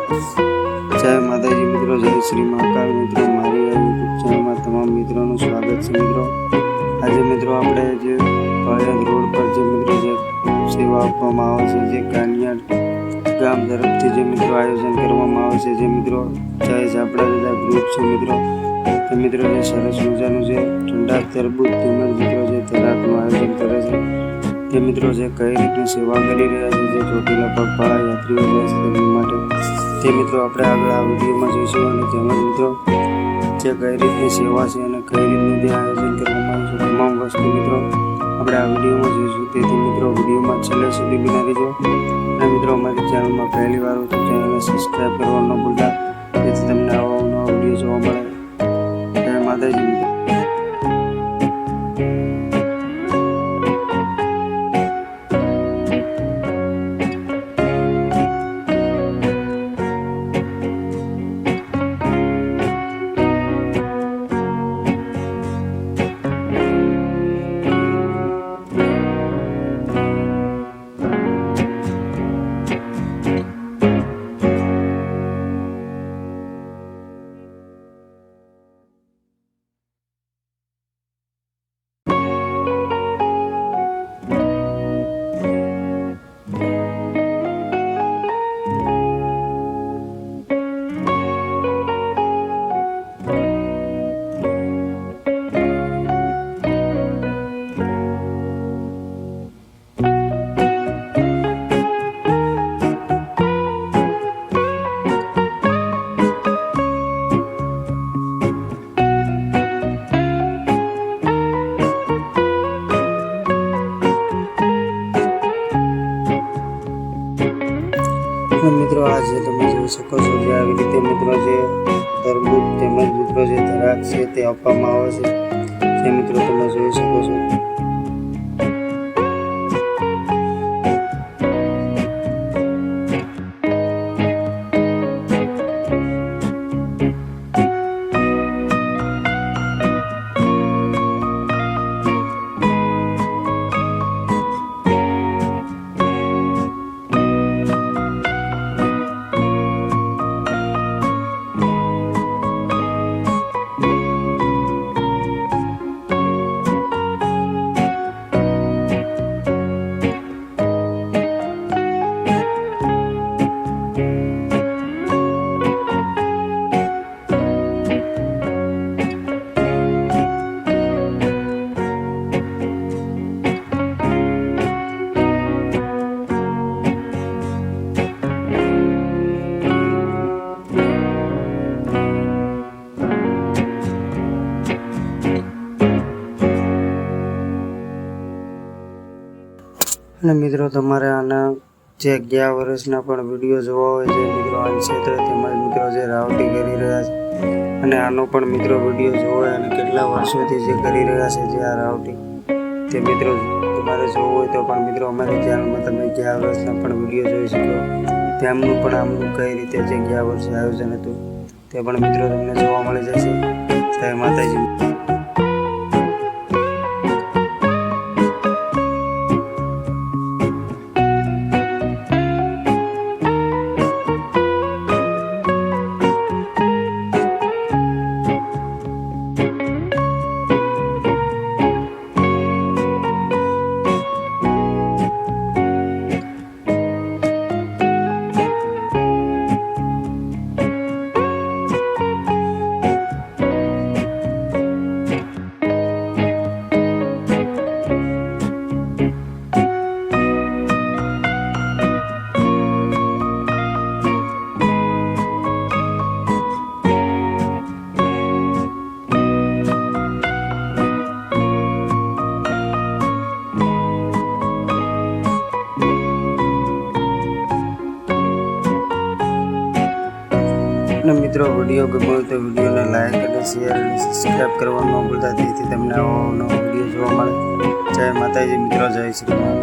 જય માતાજી મિત્રો, જય શ્રી મહાકાળ મિત્રો. મારી યુટ્યુબ ચેનલમાં તમામ મિત્રોનું સ્વાગત છે મિત્રો. આજે મિત્રો આપણે જે પાળિયાદ રોડ પર જે મિત્રો જે સેવા આપવામાં આવે છે, જે કાનિયાડ ગામ તરફથી જે મિત્રો આયોજન કરવામાં આવે છે, જે મિત્રો જય ઝાપડા દાદા ગ્રુપ છે મિત્રો. તે મિત્રો જે સરસ મજાનું જે ઠંડા તરબૂચ તેમજ મિત્રો જે તરાકનું આયોજન કરે છે, તે મિત્રો જે કઈ રીતની સેવા કરી રહ્યા છે, જે ચોટીલા પગપાળા યાત્રીઓ જાય છે તેમની માટે, તે મિત્રો આપણે આગળ આ વિડીયોમાં જોઈશું. અને તેમજ મિત્રો જે કઈ રીતની સેવા છે અને કઈ રીતનું જે આયોજન કરવામાં આવ્યું છે, તમામ વસ્તુ મિત્રો આપણે આ વિડીયોમાં જોઈશું. તેથી મિત્રો વિડીયોમાં છેલ્લે સુધી બના રહેજો. અને મિત્રો અમારી ચેનલમાં પહેલી વાર હોય તો ચેનલને સબસ્ક્રાઈબ કરવાનું ન ભૂલતા, જેથી તમને આવા નવા વિડીયો જોવા મળે. જય માતાજી મિત્રો. મિત્રો આજે તમે જોઈ શકો છો જે આવી રીતે મિત્રો જે તરબૂચ તેમજ મિત્રો જે ધરાક છે તે આપવામાં આવે છે, જે મિત્રો તમે જોઈ શકો છો. અને મિત્રો તમારે આના જે ગયા વર્ષના પણ વિડીયો જોવા હોય છે મિત્રો આ ક્ષેત્ર તેમજ મિત્રો જે રાવટી કરી રહ્યા છે, અને આનો પણ મિત્રો વિડીયો જોવો હોય અને કેટલા વર્ષોથી જે કરી રહ્યા છે જે આ રાવટી, તે મિત્રો તમારે જોવું હોય તો પણ મિત્રો અમારી ચેનલમાં તમે ગયા વર્ષના પણ વિડીયો જોઈ શકો. તેમનું પણ આમનું કઈ રીતે જે ગયા વર્ષે આયોજન હતું તે પણ મિત્રો તમને જોવા મળી જશે. જય માતાજી. અને મિત્રો વિડીયો ગમ્યો હોય તો વિડીયોને લાઈક અને શેર અને સબસ્ક્રાઈબ કરવાનું ન ભૂલતા, જેથી તમને આવો નવો વિડીયો જોવા મળે. જય માતાજી મિત્રો, જય શ્રી મહાકાળ.